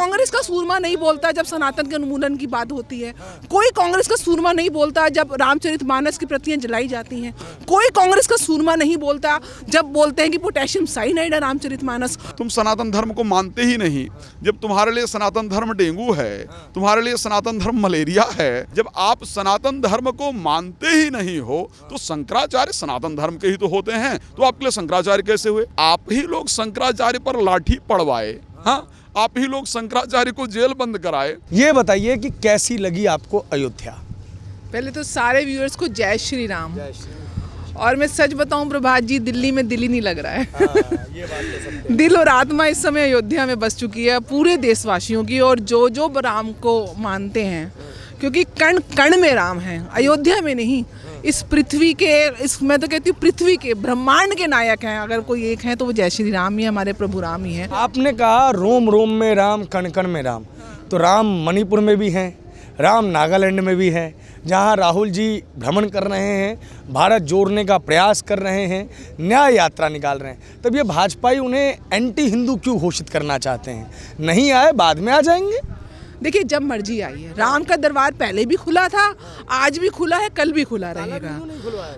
कांग्रेस का सूरमा नहीं बोलता जब सनातन के उन्मूलन की बात होती है। कोई कांग्रेस का सूरमा नहीं बोलता जब रामचरितमानस की प्रतियां जलाई जाती हैं। कोई कांग्रेस का सूरमा नहीं बोलता जब बोलते हैं कि पोटेशियम साइनाइड है रामचरितमानस। तुम सनातन धर्म को मानते ही नहीं। जब तुम्हारे लिए सनातन धर्म डेंगू है, तुम्हारे लिए सनातन धर्म मलेरिया है, जब आप सनातन धर्म को मानते ही नहीं हो तो शंकराचार्य सनातन धर्म के ही तो होते हैं, तो आपके लिए शंकराचार्य कैसे हुए? आप ही लोग शंकराचार्य पर लाठी पड़वाए, हाँ, आप ही लोग शंकराचार्य को जेल बंद कराए। ये बताइए कि कैसी लगी आपको अयोध्या? पहले तो सारे व्यूअर्स को जय श्री राम। और मैं सच बताऊं प्रभात जी, दिल्ली में दिल ही नहीं लग रहा है। ये बात तो सब दिल और आत्मा इस समय अयोध्या में बस चुकी है पूरे देशवासियों की, और जो जो राम को मानते हैं, क्योंकि कण कण में राम है, अयोध्या में नहीं। इस पृथ्वी के, इस मैं तो कहती हूँ पृथ्वी के, ब्रह्मांड के नायक हैं अगर कोई एक है तो वो जय श्री राम ही, हमारे प्रभु राम ही हैं। आपने कहा रोम रोम में राम, कण कण में राम, तो राम मणिपुर में भी हैं, राम नागालैंड में भी हैं, जहां राहुल जी भ्रमण कर रहे हैं, भारत जोड़ने का प्रयास कर रहे हैं, न्याय यात्रा निकाल रहे हैं। तब ये भाजपाई उन्हें एंटी हिंदू क्यों घोषित करना चाहते हैं? नहीं आए, बाद में आ जाएंगे। देखिए, जब मर्जी आइए। राम का दरबार पहले भी खुला था, आज भी खुला है, कल भी खुला रहेगा।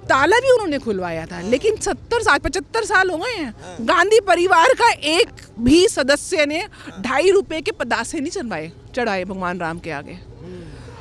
ताला भी उन्होंने खुलवाया था, लेकिन 70 साल 75 साल हो गए हैं, गांधी परिवार का एक भी सदस्य ने 2.5 रुपए के पदासे नहीं चढ़ाए भगवान राम के आगे।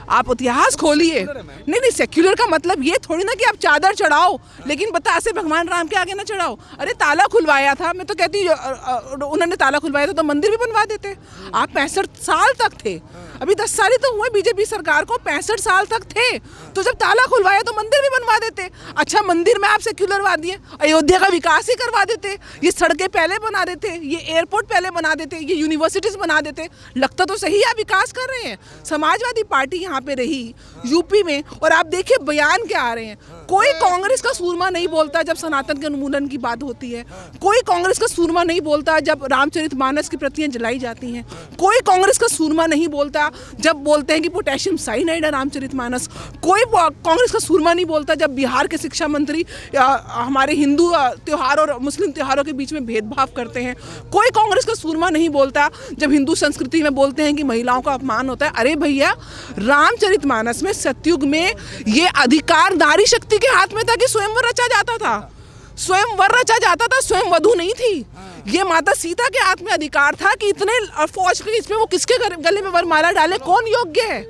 आप इतिहास खोलिए। नहीं, सेक्युलर का मतलब ये थोड़ी ना कि आप चादर चढ़ाओ लेकिन बतासे भगवान राम के आगे ना चढ़ाओ। अरे ताला खुलवाया था, मैं तो कहती उन्होंने ताला खुलवाया था तो मंदिर भी बनवा देते। आप 65 साल तक थे, अभी 10 साल ही तो हुए बीजेपी सरकार को, 65 साल तक थे, तो जब ताला खुलवाया तो मंदिर भी बनवा देते। अच्छा, मंदिर में आप सेक्युलरवादी हैं, अयोध्या का विकास ही करवा देते, ये सड़कें पहले बना देते, ये एयरपोर्ट पहले बना देते, ये यूनिवर्सिटीज बना देते। लगता तो सही आप विकास कर रहे हैं। समाजवादी पार्टी यहाँ पे रही यूपी में, और आप देखिए बयान क्या आ रहे हैं। कोई कांग्रेस का सूरमा नहीं बोलता जब सनातन के उन्मूलन की बात होती है। कोई कांग्रेस का सूरमा नहीं बोलता जब रामचरितमानस की प्रतियां जलाई जाती हैं। कोई कांग्रेस का सूरमा नहीं बोलता जब बोलते हैं कि पोटेशियम साइनाइड है रामचरितमानस। कोई कांग्रेस का सूरमा नहीं बोलता जब बिहार के शिक्षा मंत्री हमारे हिंदू त्योहार और मुस्लिम त्योहारों के बीच में भेदभाव करते हैं। कोई कांग्रेस का सूरमा नहीं बोलता जब हिंदू संस्कृति में बोलते हैं कि महिलाओं का अपमान होता है। अरे भैया, रामचरितमानस में सतयुग में ये अधिकार नारी शक्ति के हाथ में था कि स्वयंवर रचा जाता था। स्वयंवर रचा जाता था, स्वयं वधु नहीं थी। ये माता सीता के हाथ में अधिकार था कि इतने फौज के इसमें वो किसके गले में वरमाला डाले, कौन योग्य है।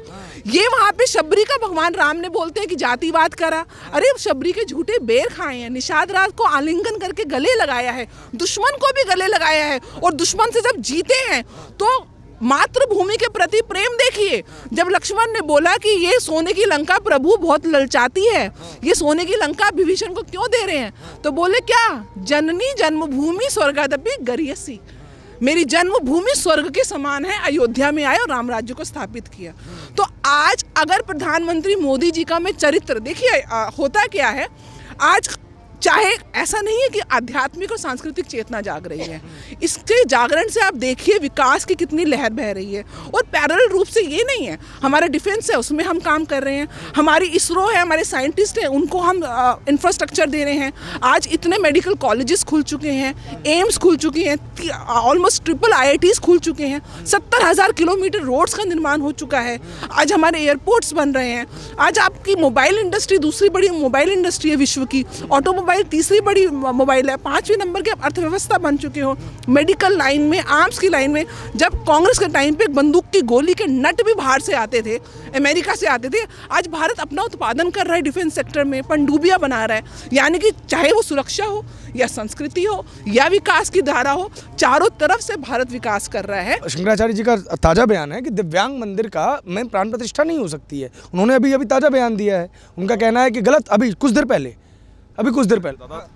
ये वहाँ पे शबरी का भगवान राम ने बोलते हैं कि जातिवाद करा। अरे शबरी के झूठे बेर खाए हैं, निषाद राज को आलिंगन करके गले लगाया है, दुश्मन को भी गले लगाया है, और दुश्मन से जब जीते हैं तो मातृभूमि के प्रति प्रेम देखिए। जब लक्ष्मण ने बोला कि ये सोने की लंका प्रभु बहुत ललचाती है, ये सोने की लंका विभीषण को क्यों दे रहे हैं, तो बोले क्या, जननी जन्मभूमि स्वर्गादपि गरियसी, मेरी जन्मभूमि स्वर्ग के समान है। अयोध्या में आए और राम राज्य को स्थापित किया। तो आज अगर प्रधानमंत्री मोदी जी का मैं चरित्र देखिए, होता क्या है आज, चाहे ऐसा नहीं है कि आध्यात्मिक और सांस्कृतिक चेतना जाग रही है, इसके जागरण से आप देखिए विकास की कितनी लहर बह रही है। और पैरेलल रूप से ये नहीं है, हमारा डिफेंस है उसमें हम काम कर रहे हैं, हमारी इसरो है, हमारे साइंटिस्ट हैं, उनको हम इंफ्रास्ट्रक्चर दे रहे हैं। आज इतने मेडिकल कॉलेजेस खुल चुके हैं, एम्स खुल चुकी हैं, ऑलमोस्ट ट्रिपल IITs खुल चुके हैं, 70,000 किलोमीटर रोड्स का निर्माण हो चुका है। आज हमारे एयरपोर्ट्स बन रहे हैं। आज आपकी मोबाइल इंडस्ट्री दूसरी बड़ी मोबाइल इंडस्ट्री है विश्व की, ऑटोमोबाइल तीसरी बड़ी मोबाइल है, 5वें नंबर की अर्थव्यवस्था बन चुके हो। मेडिकल लाइन में, आर्म्स की लाइन में, जब कांग्रेस के टाइम पे बंदूक की गोली के नट भी बाहर से आते थे, अमेरिका से आते थे, आज भारत अपना उत्पादन कर रहा है डिफेंस सेक्टर में, पनडुब्बियां बना रहा है। यानी कि चाहे वो सुरक्षा हो या संस्कृति हो या विकास की धारा हो, चारों तरफ से भारत विकास कर रहा है। शंकराचार्य जी का ताजा बयान है कि दिव्यांग मंदिर का में प्राण प्रतिष्ठा नहीं हो सकती है। उन्होंने अभी ताजा बयान दिया है, उनका कहना है कि गलत, अभी कुछ देर पहले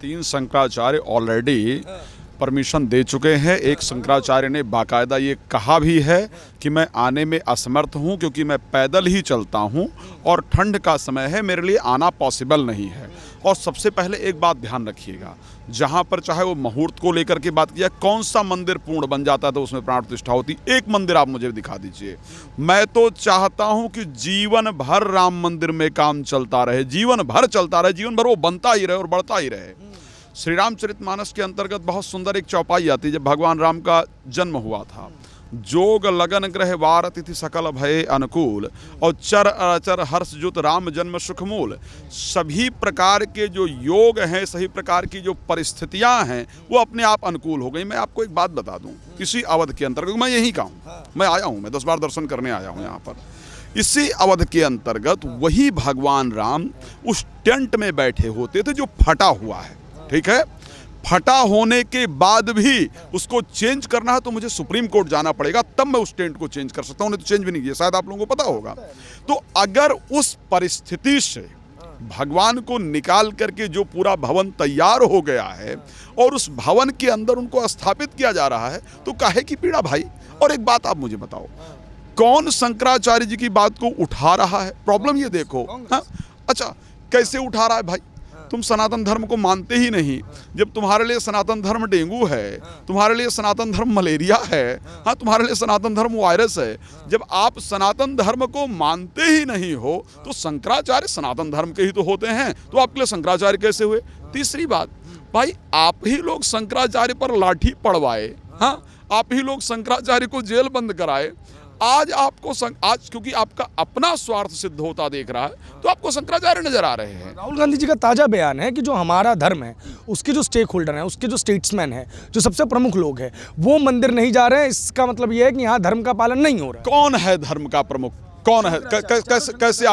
3 शंकराचार्य ऑलरेडी परमिशन दे चुके हैं। एक शंकराचार्य ने बाकायदा ये कहा भी है कि मैं आने में असमर्थ हूँ क्योंकि मैं पैदल ही चलता हूँ और ठंड का समय है, मेरे लिए आना पॉसिबल नहीं है। और सबसे पहले एक बात ध्यान रखिएगा, जहाँ पर चाहे वो मुहूर्त को लेकर के बात किया, कौन सा मंदिर पूर्ण बन जाता है तो उसमें प्राण प्रतिष्ठा होती, एक मंदिर आप मुझे दिखा दीजिए। मैं तो चाहता हूँ कि जीवन भर राम मंदिर में काम चलता रहे, जीवन भर चलता रहे, जीवन भर वो बनता ही रहे और बढ़ता ही रहे। श्री रामचरितमानस के अंतर्गत बहुत सुंदर एक चौपाई आती है। जब भगवान राम का जन्म हुआ था, जोग लगन ग्रह वार तिथि सकल भय अनुकूल, और चर अचर हर्ष जुत राम जन्म सुख मूल। सभी प्रकार के जो योग हैं, सभी प्रकार की जो परिस्थितियां हैं, वो अपने आप अनुकूल हो गई। मैं आपको एक बात बता दूं, इसी अवध के अंतर्गत, मैं यहीं का हूँ, मैं आया हूँ, मैं 10 बार दर्शन करने आया हूँ यहाँ पर। इसी अवध के अंतर्गत वही भगवान राम उस टेंट में बैठे होते थे जो फटा हुआ है, ठीक है। फटा होने के बाद भी उसको चेंज करना है तो मुझे सुप्रीम कोर्ट जाना पड़ेगा, तब मैं उस टेंट को चेंज कर सकता हूं, नहीं तो चेंज भी नहीं किया, शायद आप लोगों को पता होगा। तो अगर उस परिस्थिति से भगवान को निकाल करके जो पूरा भवन तैयार हो गया है और उस भवन के अंदर उनको स्थापित किया जा रहा है, तो काहे की पीड़ा भाई। और एक बात आप मुझे बताओ, कौन शंकराचार्य जी की बात को उठा रहा है? प्रॉब्लम ये देखो, हाँ, अच्छा कैसे उठा रहा है भाई? तुम सनातन धर्म को मानते ही नहीं। जब तुम्हारे लिए सनातन धर्म डेंगू है, तुम्हारे लिए सनातन धर्म मलेरिया है, हाँ, तुम्हारे लिए सनातन धर्म वायरस है, जब आप सनातन धर्म को मानते ही नहीं हो तो शंकराचार्य सनातन धर्म के ही तो होते हैं, तो आपके लिए शंकराचार्य कैसे हुए? तीसरी बात भाई, आप ही लोग शंकराचार्य पर लाठी पड़वाए, हाँ, आप ही लोग शंकराचार्य को जेल बंद कराए। आज आपको आज क्योंकि आपका अपना स्वार्थ सिद्ध होता देख रहा है तो आपको शंकराचार्य नजर आ रहे हैं। राहुल गांधी जी का ताजा बयान है कि जो हमारा धर्म है, उसके जो स्टेक होल्डर हैं, उसके जो स्टेट्समैन हैं, जो सबसे प्रमुख लोग हैं, वो मंदिर नहीं जा रहे हैं। इसका मतलब ये है कि यहाँ धर्म का पालन नहीं हो रहा है। कौन है धर्म का प्रमुख? कौन है? कैसे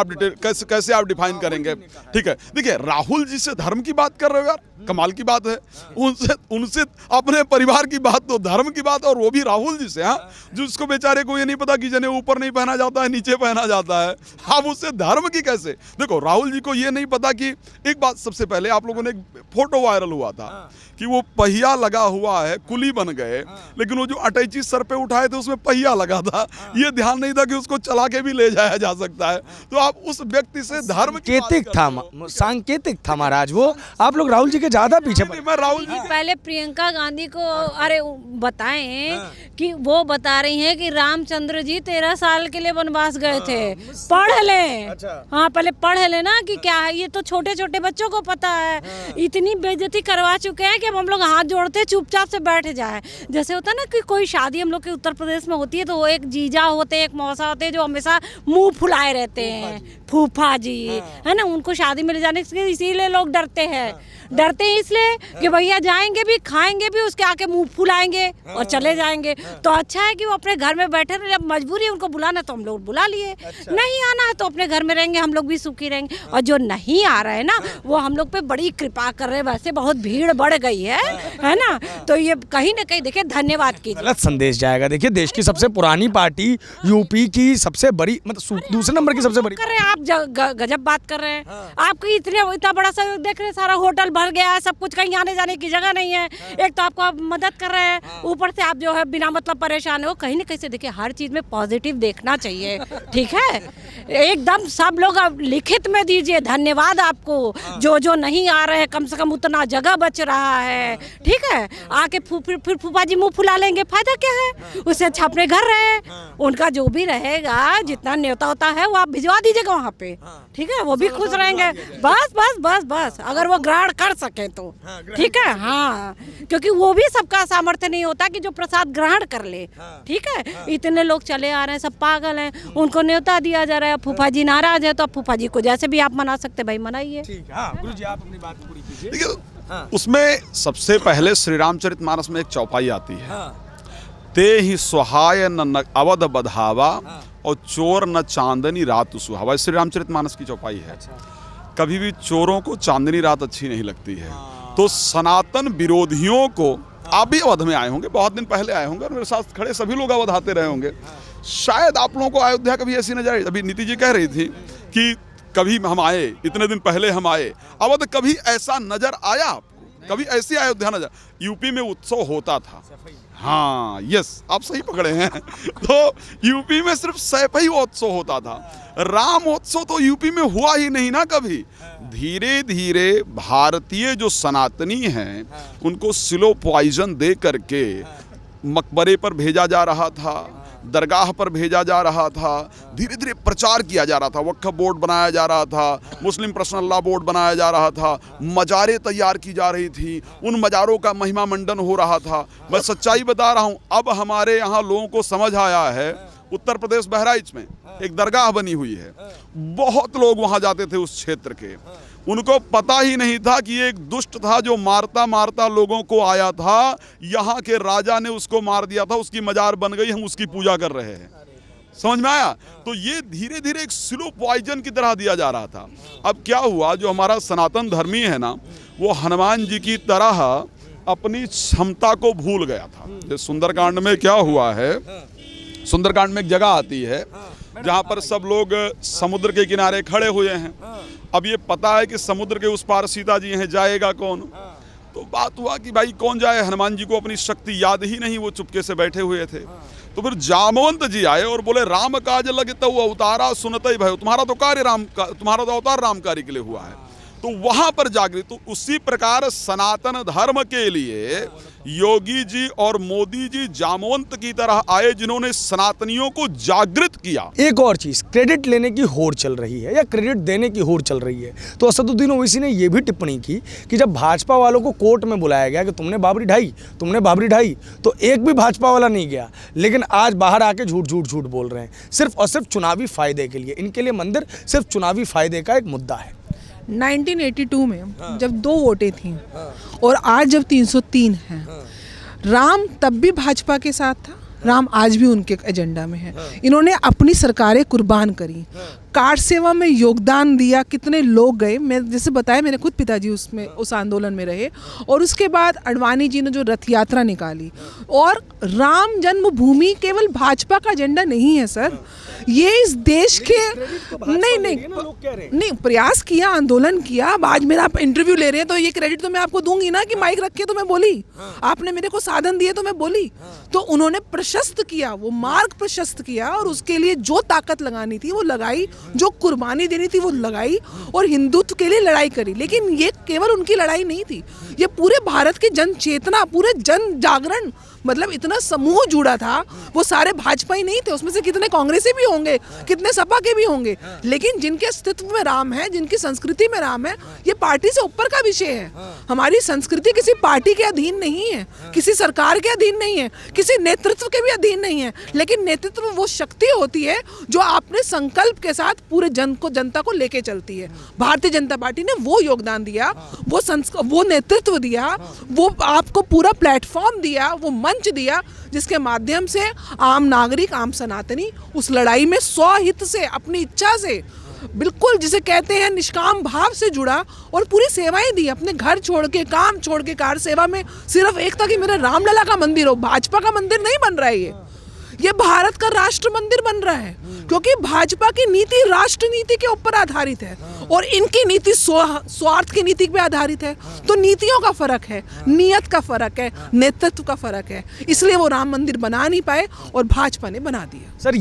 आप डिफाइन करेंगे? ठीक है, देखिए, राहुल जी से धर्म की बात कर रहे हो यार, कमाल की बात है। उनसे अपने परिवार की बात, तो धर्म की बात, और वो भी राहुल जी से, हाँ, जिसको बेचारे को ये नहीं पता कि जने ऊपर नहीं पहना जाता है, नीचे पहना जाता है, आप उससे धर्म की कैसे? देखो, राहुल जी को ये नहीं पता कि एक बात, सबसे पहले आप लोगों ने एक फोटो वायरल हुआ था कि वो पहिया लगा हुआ है, कुली बन गए, लेकिन वो जो अटैची सर पे उठाए थे उसमें पहिया लगा था, ये ध्यान नहीं था कि उसको चला के भी ले जाया जा सकता है। तो आप उस व्यक्ति से धर्म सांकेतिक था महाराज वो। आप लोग राहुल जी के ज्यादा पीछे मैं राहुल जी पहले प्रियंका गांधी को अरे बताएं कि वो बता रही हैं कि रामचंद्र जी 13 साल के लिए वनवास गए थे। पढ़ लें, हाँ, पहले पढ़ लें ना कि क्या है। ये तो छोटे छोटे बच्चों को पता है। इतनी बेइज्जती करवा चुके हैं कि अब हम लोग हाथ जोड़ते चुपचाप से बैठ जाए। जैसे होता है ना कि कोई शादी हम लोग के उत्तर प्रदेश में होती है तो वो एक जीजा होते हैं, एक मौसा होते हैं जो हमेशा मुंह फुलाए रहते हैं, फूफा जी, है ना। उनको शादी में ले जाने से इसीलिए लोग डरते हैं इसलिए कि भैया जाएंगे भी, खाएंगे भी, उसके आके मुंह फुलाएंगे और चले जाएंगे। तो अच्छा है कि वो अपने घर में बैठे रहे। जब मजबूरी है उनको बुलाना तो हम लोग बुला लिए, नहीं आना है तो अपने घर में रहेंगे, हम लोग भी सुखी रहेंगे। और जो नहीं आ रहे हैं ना, वो हम लोग पे बड़ी कृपा कर रहे हैं। वैसे बहुत भीड़ बढ़ गई है ना। तो ये कहीं ना कहीं देखिए, धन्यवाद कीजिए। गलत संदेश जाएगा। देखिए, देश की सबसे पुरानी पार्टी, यूपी की सबसे बड़ी, मतलब दूसरे नंबर की सबसे बड़ी कर रहे हैं आप, गजब बात कर रहे हैं। आपको इतना बड़ा सहयोग देख रहे हैं, सारा होटल भर गया है, सब कुछ, कहीं आने जाने की जगह नहीं है। एक तो आपको मदद कर रहे हैं, ऊपर से आप जो है बिना मतलब परेशान हो। कहीं ना कहीं से देखिए, हर चीज में पॉजिटिव देखना चाहिए, ठीक है। एकदम सब लोग अब लिखित में दीजिए धन्यवाद आपको। जो नहीं आ रहे हैं, कम से कम उतना जगह बच रहा है, ठीक है। आके फिर फूफा जी मुंह फुला लेंगे, फायदा क्या है? उससे अच्छा अपने घर रहे। उनका जो भी रहेगा, जितना न्योता होता है वो आप भिजवा दीजिएगा वहाँ पे, ठीक है। वो भी खुश रहेंगे। बस बस बस बस, अगर वो ग्रहण कर सके तो, ठीक है। हाँ, क्योंकि वो भी सबका सामर्थ्य नहीं होता कि जो प्रसाद ग्रहण कर ले, ठीक है। इतने लोग चले आ रहे हैं, सब पागल हैं, उनको न्योता दिया जा रहा है। फूफा जी नाराज है तो अब फूफा जी को जैसे भी आप मना सकते भाई मनाइए। गुरुजी, आप अपनी बात पूरी कीजिए। देखिए, उसमें सबसे पहले श्री रामचरितमानस में एक चौपाई आती है, ते ही सुहाय न अवध बधावा और चोर न चांदनी रात सुहावा। श्री रामचरितमानस की चौपाई है। कभी भी चोरों को चांदनी रात अच्छी नहीं लगती है। तो सनातन विरोधियों को, आप भी अवध में आए होंगे, बहुत दिन पहले आए होंगे और मेरे साथ खड़े सभी लोग अवध आते रहे होंगे। शायद आप लोगों को अयोध्या कभी ऐसी नजर आई। अभी नीति जी कह रही थी कि कभी हम आए, इतने दिन पहले हम आए, अवध कभी ऐसा नजर आया आपको? कभी ऐसी अयोध्या नजर? यूपी में उत्सव होता था, हाँ, यस, आप सही पकड़े हैं। तो यूपी में सिर्फ सैफई उत्सव होता था, रामोत्सव तो यूपी में हुआ ही नहीं ना कभी। धीरे धीरे भारतीय जो सनातनी हैं उनको स्लो पॉइजन दे करके मकबरे पर भेजा जा रहा था, दरगाह पर भेजा जा रहा था, धीरे धीरे प्रचार किया जा रहा था, वक्फ बोर्ड बनाया जा रहा था, मुस्लिम पर्सनल लॉ बोर्ड बनाया जा रहा था, मज़ारें तैयार की जा रही थी, उन मज़ारों का महिमा मंडन हो रहा था। मैं सच्चाई बता रहा हूँ, अब हमारे यहाँ लोगों को समझ आया है, उत्तर प्रदेश बहराइच में एक दरगाह बनी हुई है, बहुत लोग वहाँ जाते थे उस क्षेत्र के, उनको पता ही नहीं था कि एक दुष्ट था जो मारता मारता लोगों को आया था, यहाँ के राजा ने उसको मार दिया था, उसकी मजार बन गई, हम उसकी पूजा कर रहे हैं। समझ में आया? तो ये धीरे धीरे एक स्लो पॉइजन की तरह दिया जा रहा था। अब क्या हुआ, जो हमारा सनातन धर्मी है ना, वो हनुमान जी की तरह अपनी क्षमता को भूल गया था। सुंदरकांड में क्या हुआ है, सुंदरकांड में एक जगह आती है जहाँ पर सब लोग समुद्र के किनारे खड़े हुए हैं। अब ये पता है कि समुद्र के उस पार सीता जी हैं, जाएगा कौन? तो बात हुआ कि भाई कौन जाए, हनुमान जी को अपनी शक्ति याद ही नहीं, वो चुपके से बैठे हुए थे। तो फिर जामवंत जी आए और बोले, राम काज लगता हुआ उतारा सुनते ही भयो, तुम्हारा तो कार्य राम का, तुम्हारा तो अवतार राम कार्य के लिए हुआ है। तो वहां पर जागृत, तो उसी प्रकार सनातन धर्म के लिए योगी जी और मोदी जी जामवंत की तरह आए, जिन्होंने सनातनियों को जागृत किया। एक और चीज़, क्रेडिट लेने की होड़ चल रही है या क्रेडिट देने की होड़ चल रही है। तो असदुद्दीन ओवैसी ने यह भी टिप्पणी की कि जब भाजपा वालों को कोर्ट में बुलाया गया कि तुमने बाबरी ढाई, तुमने बाबरी ढाई, तो एक भी भाजपा वाला नहीं गया, लेकिन आज बाहर आके झूठ झूठ झूठ बोल रहे हैं, सिर्फ और सिर्फ चुनावी फायदे के लिए। इनके लिए मंदिर सिर्फ चुनावी फायदे का एक मुद्दा है। 1982 में जब 2 वोटें थीं और आज जब 303 हैं, राम तब भी भाजपा के साथ था, राम आज भी उनके एजेंडा में है। इन्होंने अपनी सरकारें कुर्बान करी, कार सेवा में योगदान दिया, कितने लोग गए, मैं जैसे बताया, मेरे खुद पिताजी उसमें उस आंदोलन में रहे। और उसके बाद अडवाणी जी ने जो रथ यात्रा निकाली, और राम जन्मभूमि केवल भाजपा का एजेंडा नहीं है सर, ये इस देश के नहीं प्रयास किया, आंदोलन किया। अब आज मेरा आप इंटरव्यू ले रहे हैं तो ये क्रेडिट तो मैं आपको दूंगी ना कि माइक रखे तो मैं बोली, आपने मेरे को साधन दिए तो मैं बोली। तो उन्होंने प्रशस्त किया, वो मार्ग प्रशस्त किया, और उसके लिए जो ताकत लगानी थी वो लगाई, जो कुर्बानी देनी थी वो लगाई, और हिंदुत्व के लिए लड़ाई करी। लेकिन ये केवल उनकी लड़ाई नहीं थी, ये पूरे भारत की जन चेतना, पूरे जन जागरण, मतलब इतना समूह जुड़ा था। वो सारे भाजपा ही नहीं थे, उसमें से कितने कांग्रेसी भी होंगे, कितने सपा के भी होंगे, लेकिन जिनके अस्तित्व में राम है, जिनकी संस्कृति में राम है, ये पार्टी से ऊपर का विषय है। हमारी संस्कृति किसी पार्टी के अधीन नहीं है, किसी सरकार के अधीन नहीं है, किसी नेतृत्व के भी अधीन नहीं है। लेकिन नेतृत्व वो शक्ति होती है जो अपने संकल्प के साथ पूरे जनता को लेके चलती है। भारतीय जनता पार्टी ने वो योगदान दिया, वो नेतृत्व दिया, वो आपको पूरा प्लेटफॉर्म दिया, वो मंच दिया, जिसके माध्यम से आम नागरिक, आम सनातनी उस लड़ाई में स्वहित से, अपनी इच्छा से, बिल्कुल जिसे कहते हैं निष्काम भाव से जुड़ा, और पूरी सेवाएं दी, अपने घर छोड़ के, काम छोड़ के, कार सेवा में। सिर्फ एक था कि मेरा रामलला का मंदिर हो, भाजपा का मंदिर नहीं बन रहा है, ये भारत का राष्ट्र मंदिर बन रहा है, क्योंकि भाजपा की नीति राष्ट्र नीति के ऊपर आधारित है और इनकी नीति स्वार्थ की नीति पे आधारित है। तो नीतियों का फर्क है, नियत का फर्क है, नेतृत्व का फर्क है, इसलिए वो राम मंदिर बना नहीं पाए और भाजपा ने बना दिया। सर